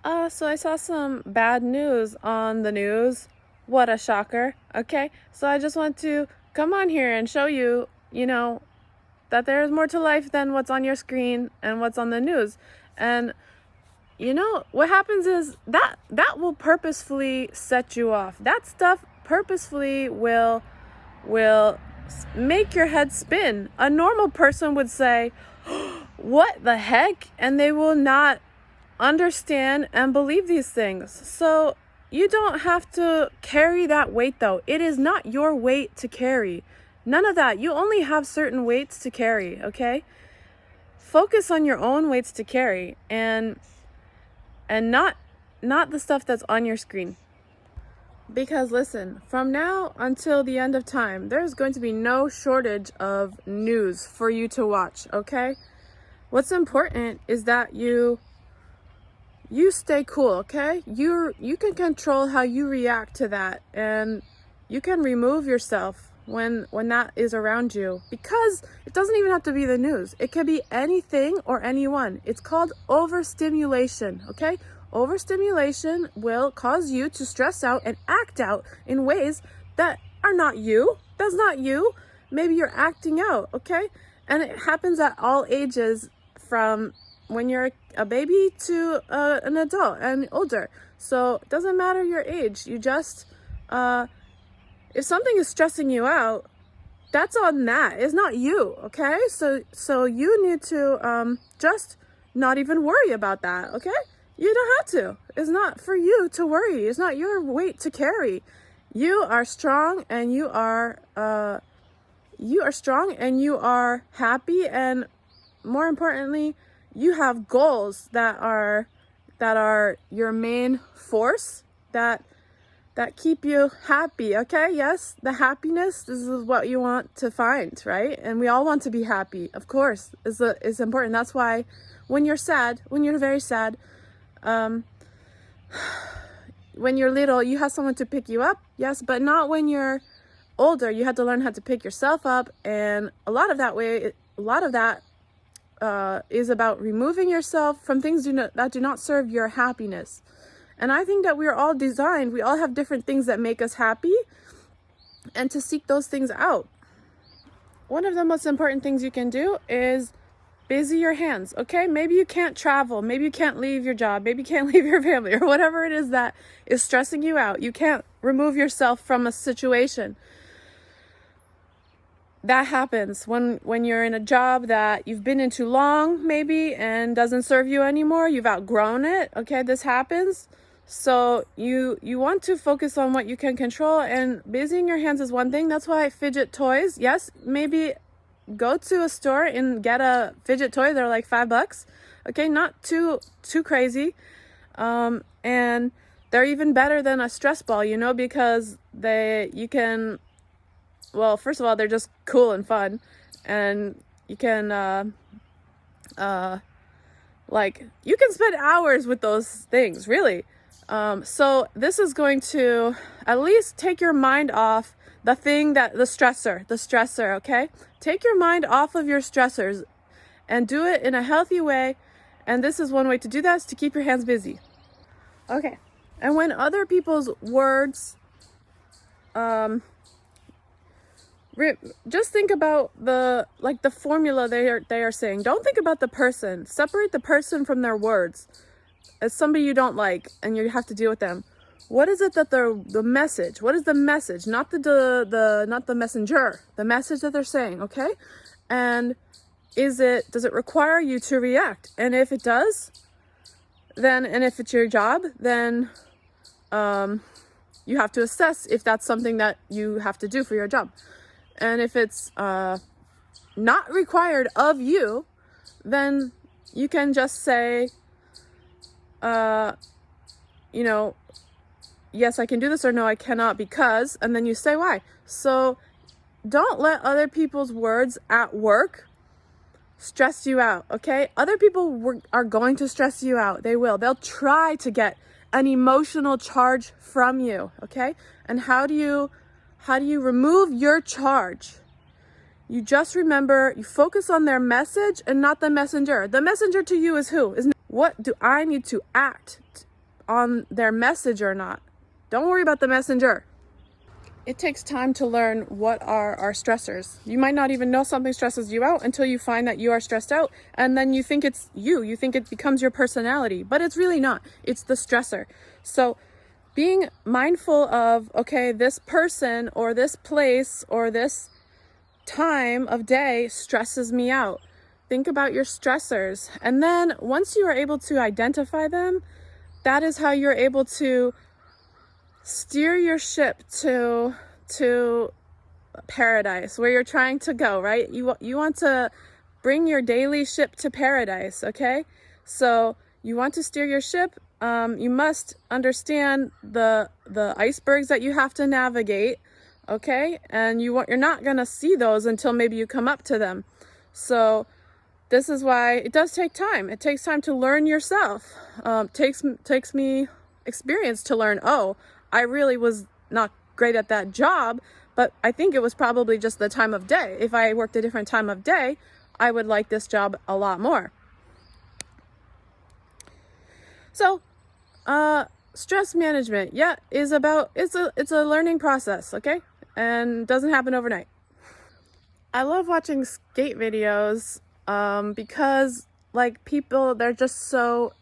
So I saw some bad news on the news. What a shocker. Okay, so I just want to come on here and show you, that there's more to life than what's on your screen and what's on the news. And what happens is that will purposefully set you off. That stuff purposefully will make your head spin. A normal person would say, "What the heck?" and they will not understand and believe these things. So you don't have to carry that weight, though. It is not your weight to carry. None of that. You only have certain weights to carry, okay? Focus on your own weights to carry and not the stuff that's on your screen. Because listen, from now until the end of time, there's going to be no shortage of news for you to watch, okay? What's important is that you stay cool, okay? You can control how you react to that, and you can remove yourself when that is around you, because it doesn't even have to be the news. It can be anything or anyone. It's called overstimulation, okay? Overstimulation will cause you to stress out and act out in ways that are not you. That's not you. Maybe you're acting out, okay? And it happens at all ages, from when you're a baby to an adult and older. So it doesn't matter your age. You just, if something is stressing you out, that's on that. It's not you, okay? So you need to just not even worry about that, okay? You don't have to. It's not for you to worry. It's not your weight to carry. You are strong, and you are strong, and you are happy, and more importantly, you have goals that are your main force, that keep you happy, okay? Yes, the happiness, this is what you want to find, right? And we all want to be happy, of course. It's important. That's why when you're sad, when you're very sad, when you're little, you have someone to pick you up, yes, but not when you're older. You have to learn how to pick yourself up, and a lot of that is about removing yourself from things that do not serve your happiness. And I think that we all have different things that make us happy, and to seek those things out. One of the most important things you can do is busy your hands, okay? Maybe you can't travel, maybe you can't leave your job, maybe you can't leave your family, or whatever it is that is stressing you out. You can't remove yourself from a situation. That happens when you're in a job that you've been in too long, maybe, and doesn't serve you anymore. You've outgrown it, okay? This happens. So you want to focus on what you can control, and busying your hands is one thing. That's why fidget toys, yes, maybe go to a store and get a fidget toy. They're like $5, okay? Not too crazy. And they're even better than a stress ball, because well, first of all, they're just cool and fun, and you can you can spend hours with those things, really. So this is going to at least take your mind off the stressor, okay? Take your mind off of your stressors and do it in a healthy way. And this is one way to do that, is to keep your hands busy. Okay. And when other people's words, just think about the formula they are saying. Don't think about the person. Separate the person from their words. As somebody you don't like and you have to deal with them, what is it that the message? What is the message? Not the messenger. The message that they're saying, okay? And does it require you to react? And if it does, and if it's your job, then you have to assess if that's something that you have to do for your job. And if it's not required of you, then you can just say, yes, I can do this, or no, I cannot, because, and then you say why. So don't let other people's words at work stress you out, okay? Other people are going to stress you out. They will. They'll try to get an emotional charge from you, okay? And how do you remove your charge? You just remember, you focus on their message and not the messenger. The messenger to you is who? What do I need to act on their message or not. Don't worry about the messenger. It takes time to learn what are our stressors. You might not even know something stresses you out until you find that you are stressed out, and then you think it's you. You think it becomes your personality, but it's really not. It's the stressor. So being mindful of, okay, this person or this place or this time of day stresses me out. Think about your stressors. And then once you are able to identify them, that is how you're able to steer your ship to paradise, where you're trying to go, right? You want to bring your daily ship to paradise, okay? So you want to steer your ship. You must understand the icebergs that you have to navigate, okay? And you're not gonna see those until maybe you come up to them. So this is why it does take time. It takes time to learn yourself. Takes me experience to learn, oh, I really was not great at that job, but I think it was probably just the time of day. If I worked a different time of day, I would like this job a lot more. So, stress management, it's a learning process, okay? And doesn't happen overnight. I love watching skate videos because like people, they're just so,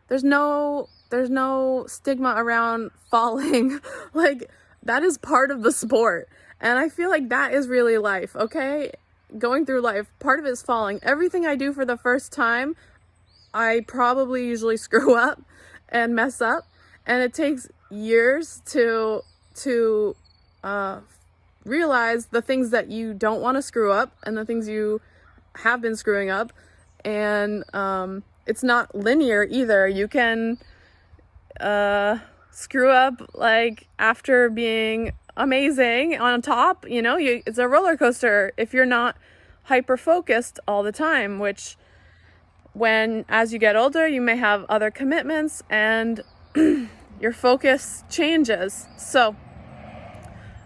there's no stigma around falling. Like that is part of the sport. And I feel like that is really life, okay? Going through life, part of it is falling. Everything I do for the first time, I probably usually screw up and mess up. And it takes years to realize the things that you don't want to screw up and the things you have been screwing up. And it's not linear either. You can screw up like after being amazing on top, it's a roller coaster if you're not hyper focused all the time, which as you get older, you may have other commitments and your focus changes. So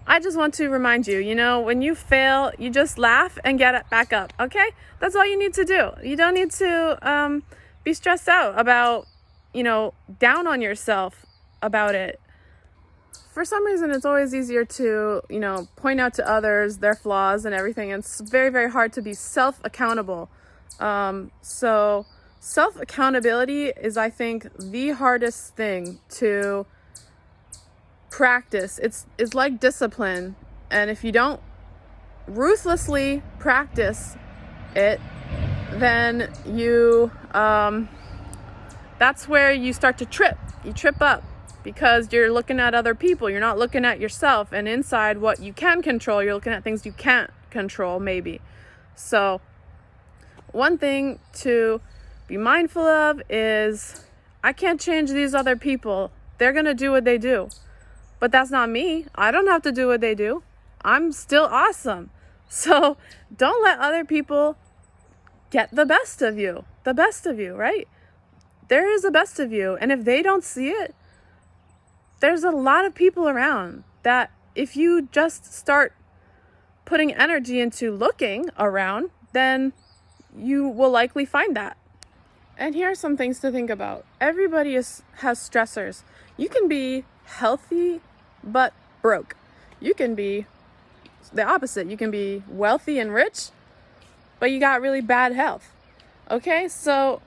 I just want to remind you, when you fail, you just laugh and get it back up, okay? That's all you need to do. You don't need to be stressed out about, down on yourself about it. For some reason, it's always easier to, point out to others their flaws and everything. And it's very, very hard to be self-accountable. So self-accountability is, I think, the hardest thing to practice. It's like discipline. And if you don't ruthlessly practice it, then that's where you start to trip. You trip up because you're looking at other people. You're not looking at yourself. And inside what you can control, you're looking at things you can't control, maybe. So one thing to be mindful of is I can't change these other people. They're going to do what they do. But that's not me. I don't have to do what they do. I'm still awesome. So don't let other people get the best of you. The best of you, right? There is a best of you. And if they don't see it, there's a lot of people around that if you just start putting energy into looking around, then you will likely find that. And here are some things to think about. Everybody has stressors. You can be healthy but broke. You can be the opposite. You can be wealthy and rich, but you got really bad health. Okay, so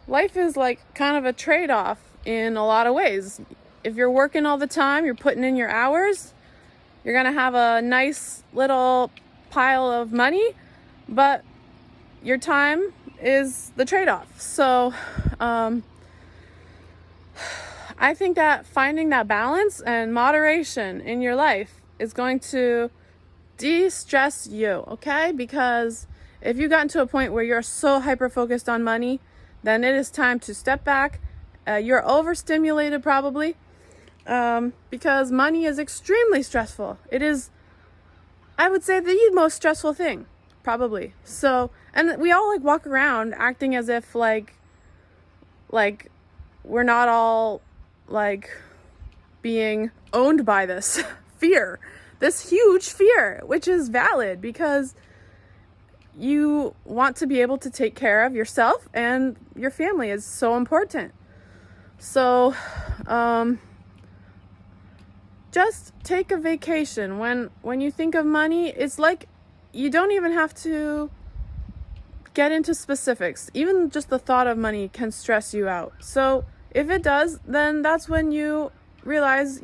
life is like kind of a trade-off in a lot of ways. If you're working all the time, you're putting in your hours, you're gonna have a nice little pile of money, but your time is the trade-off. So I think that finding that balance and moderation in your life is going to de-stress you, okay? Because if you've gotten to a point where you're so hyper-focused on money, then it is time to step back. You're overstimulated probably because money is extremely stressful. It is, I would say, the most stressful thing, probably. So, and we all walk around acting as if like we're not all being owned by this fear, this huge fear, which is valid because you want to be able to take care of yourself and your family is so important. So just take a vacation. When you think of money, it's like you don't even have to get into specifics. Even just the thought of money can stress you out. So if it does, then that's when you realize,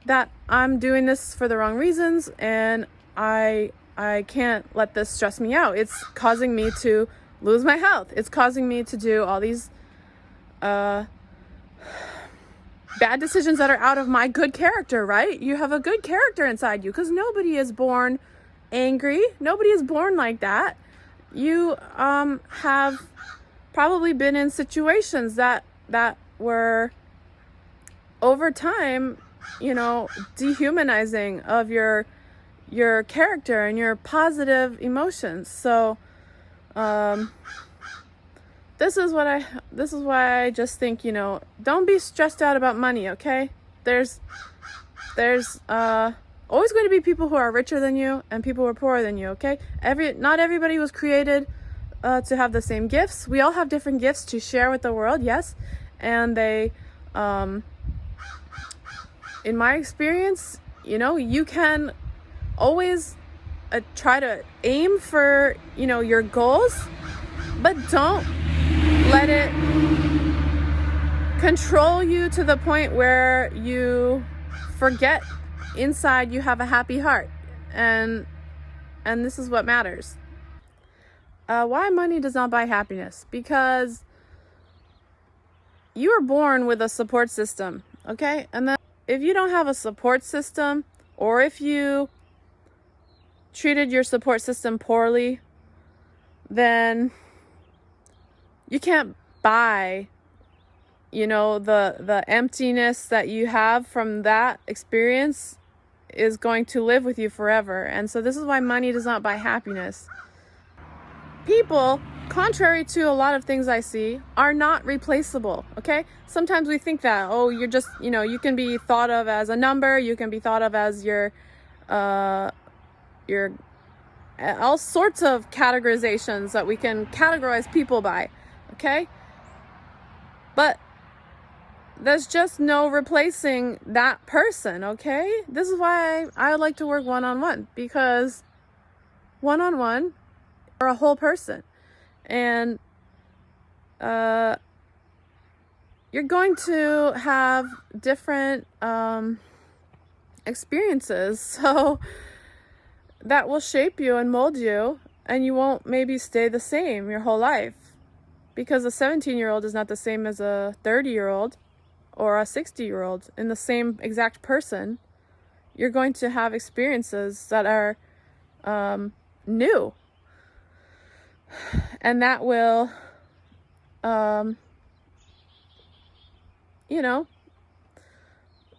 that I'm doing this for the wrong reasons, and I can't let this stress me out. It's causing me to lose my health. It's causing me to do all these bad decisions that are out of my good character, right? You have a good character inside you, because nobody is born angry. Nobody is born like that. You have probably been in situations that were over time, dehumanizing of your character and your positive emotions. So this is why I just think, don't be stressed out about money, okay? There's always going to be people who are richer than you and people who are poorer than you, okay? Not everybody was created to have the same gifts. We all have different gifts to share with the world, yes. And they, in my experience, you can always try to aim for, your goals, but don't let it control you to the point where you forget inside you have a happy heart, and this is what matters. Why money does not buy happiness? Because you were born with a support system, okay? And then if you don't have a support system, or if you treated your support system poorly, then you can't buy, the emptiness that you have from that experience is going to live with you forever. And so this is why money does not buy happiness. People, contrary to a lot of things I see, are not replaceable, okay? Sometimes we think that, you're just, you can be thought of as a number, you can be thought of as your all sorts of categorizations that we can categorize people by, okay? But there's just no replacing that person, okay? This is why I like to work one-on-one, because one-on-one are a whole person. And you're going to have different experiences, so that will shape you and mold you, and you won't maybe stay the same your whole life, because a 17-year-old is not the same as a 30-year-old or a 60-year-old in the same exact person. You're going to have experiences that are new, and that will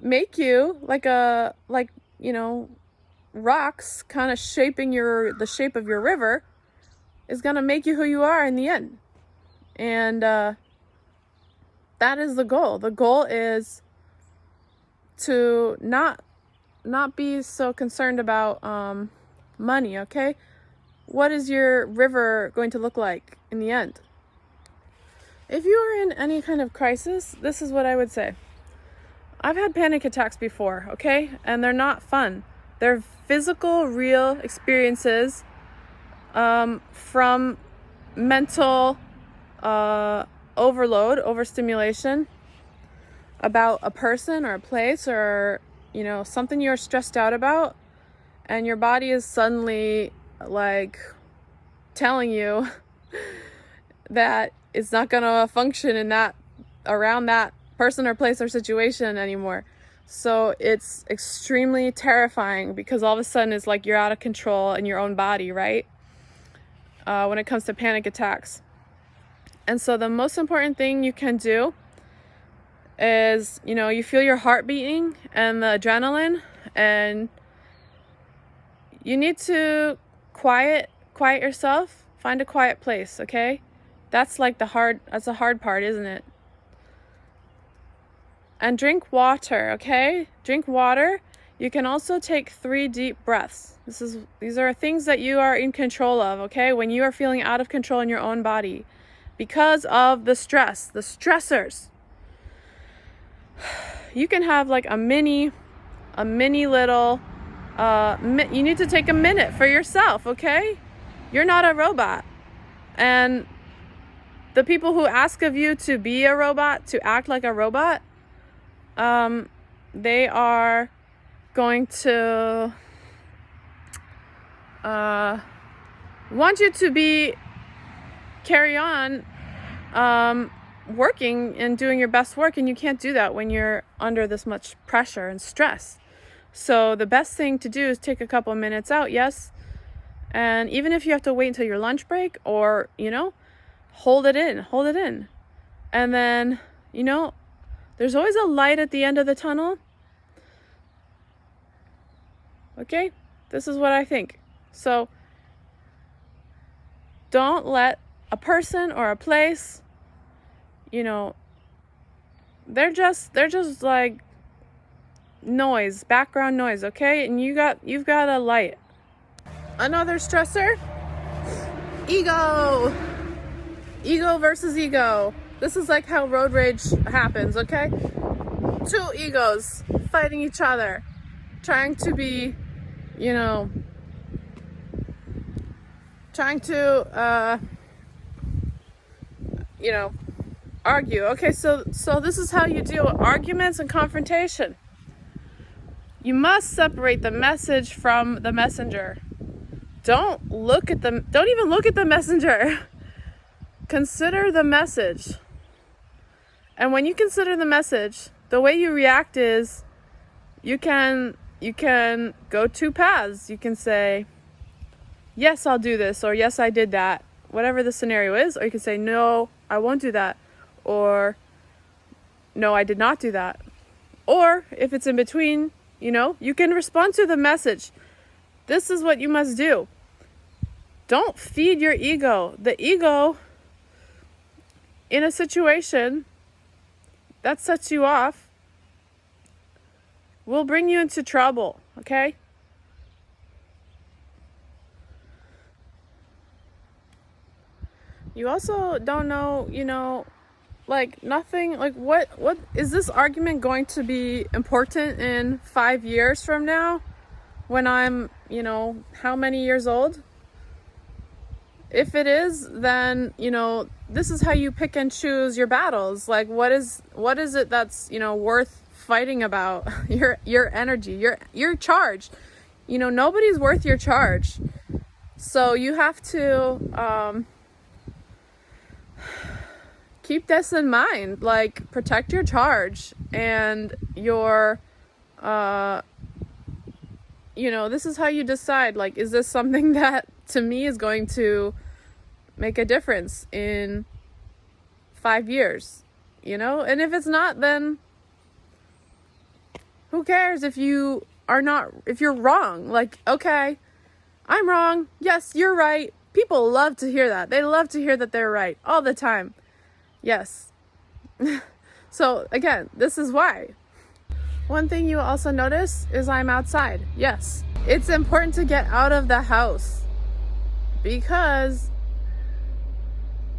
make you like rocks kind of shaping the shape of your river is going to make you who you are in the end. And that is the goal. The goal is to not be so concerned about money, okay? What is your river going to look like in the end? If you are in any kind of crisis, this is what I would say. I've had panic attacks before, okay? And they're not fun. They're physical, real experiences from mental overload, overstimulation about a person or a place or, something you're stressed out about, and your body is suddenly like telling you that it's not going to function around that person or place or situation anymore. So it's extremely terrifying, because all of a sudden it's like you're out of control in your own body, right? When it comes to panic attacks. And so the most important thing you can do is, you feel your heart beating and the adrenaline, and you need to quiet yourself. Find a quiet place, okay? That's the hard part, isn't it? And drink water, okay? Drink water. You can also take 3 deep breaths. These are things that you are in control of, okay? When you are feeling out of control in your own body because of the stressors. you can have like a mini little, you need to take a minute for yourself, okay? You're not a robot. And the people who ask of you to be a robot, to act like a robot, they are going to want you to carry on working and doing your best work, and you can't do that when you're under this much pressure and stress. So the best thing to do is take a couple minutes out, yes, and even if you have to wait until your lunch break, or hold it in, and then there's always a light at the end of the tunnel. Okay, this is what I think. So don't let a person or a place, they're just like noise, background noise, okay? And you've got a light. Another stressor, ego versus ego. This is like how road rage happens, okay? Two egos fighting each other, trying to be, trying to argue. Okay, so this is how you deal with arguments and confrontation. You must separate the message from the messenger. Don't even look at the messenger. Consider the message. And when you consider the message, the way you react is you can go two paths. You can say, yes, I'll do this, or yes, I did that, whatever the scenario is. Or you can say, no, I won't do that, or no, I did not do that. Or if it's in between, you can respond to the message. This is what you must do. Don't feed your ego. The ego in a situation that sets you off will bring you into trouble, okay? You also don't know, like nothing, like what is this argument going to be important in 5 years from now when I'm, how many years old? If it is, then, this is how you pick and choose your battles. Like, what is it that's, worth fighting about? Your energy, your charge. Nobody's worth your charge. So you have to keep this in mind. Like, protect your charge and your, this is how you decide, like, is this something that to me is going to make a difference in 5 years, and if it's not, then who cares if you're wrong? Like, okay, I'm wrong. Yes, you're right. People love to hear that. They love to hear that they're right all the time. Yes. So again, this is why. One thing you also notice is I'm outside. Yes. It's important to get out of the house because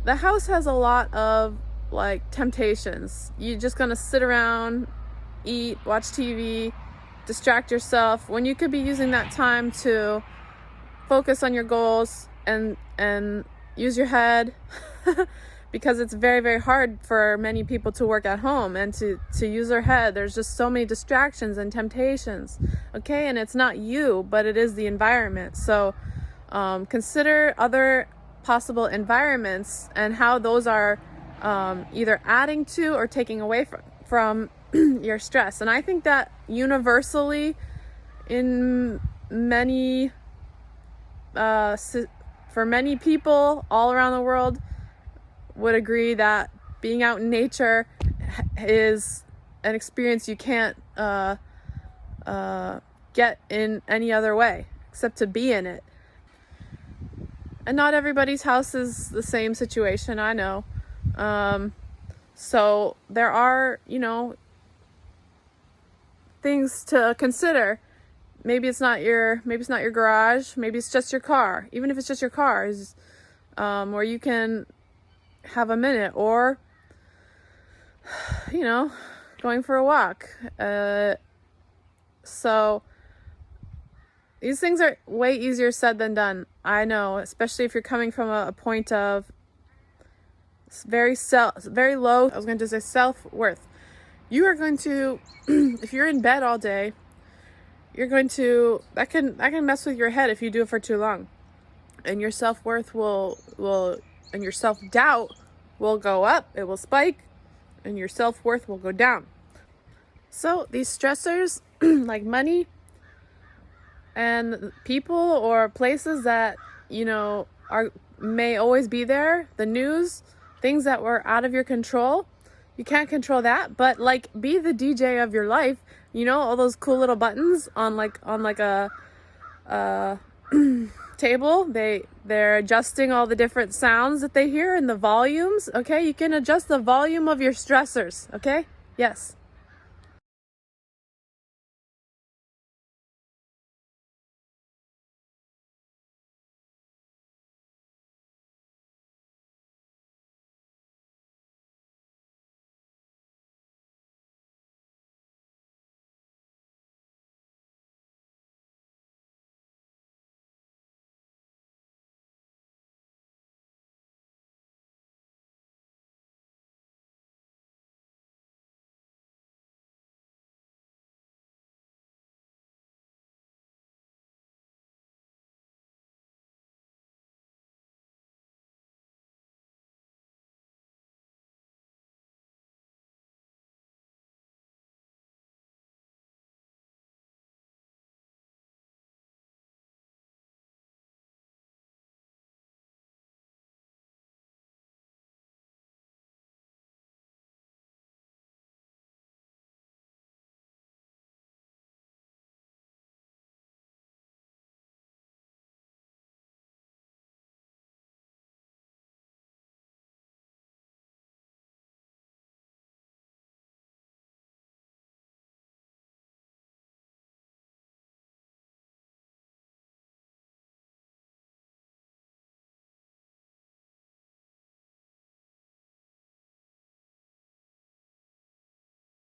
the house has a lot of like temptations. You're just gonna sit around, eat, watch TV, distract yourself when you could be using that time to focus on your goals and use your head because it's very, very hard for many people to work at home and to use their head. There's just so many distractions and temptations, okay? And it's not you, but it is the environment. So consider other possible environments and how those are either adding to or taking away from your stress. And I think that universally in many for many people all around the world would agree that being out in nature is an experience you can't get in any other way except to be in it. And not everybody's house is the same situation, I know. So there are, things to consider. Maybe it's not your garage. Maybe it's just your car. Even if it's just your car, where you can have a minute, or going for a walk. So these things are way easier said than done. I know, especially if you're coming from a point of very low, I was going to say self-worth. You are going to, if you're in bed all day, you're going to, that can mess with your head if you do it for too long. And your self-worth will and your self-doubt will go up, it will spike, and your self-worth will go down. So these stressors, like money and people or places that, may always be there, the news, things that were out of your control, you can't control that, but like be the DJ of your life. All those cool little buttons on a table, they're adjusting all the different sounds that they hear and the volumes. Okay, you can adjust the volume of your stressors. Okay, yes.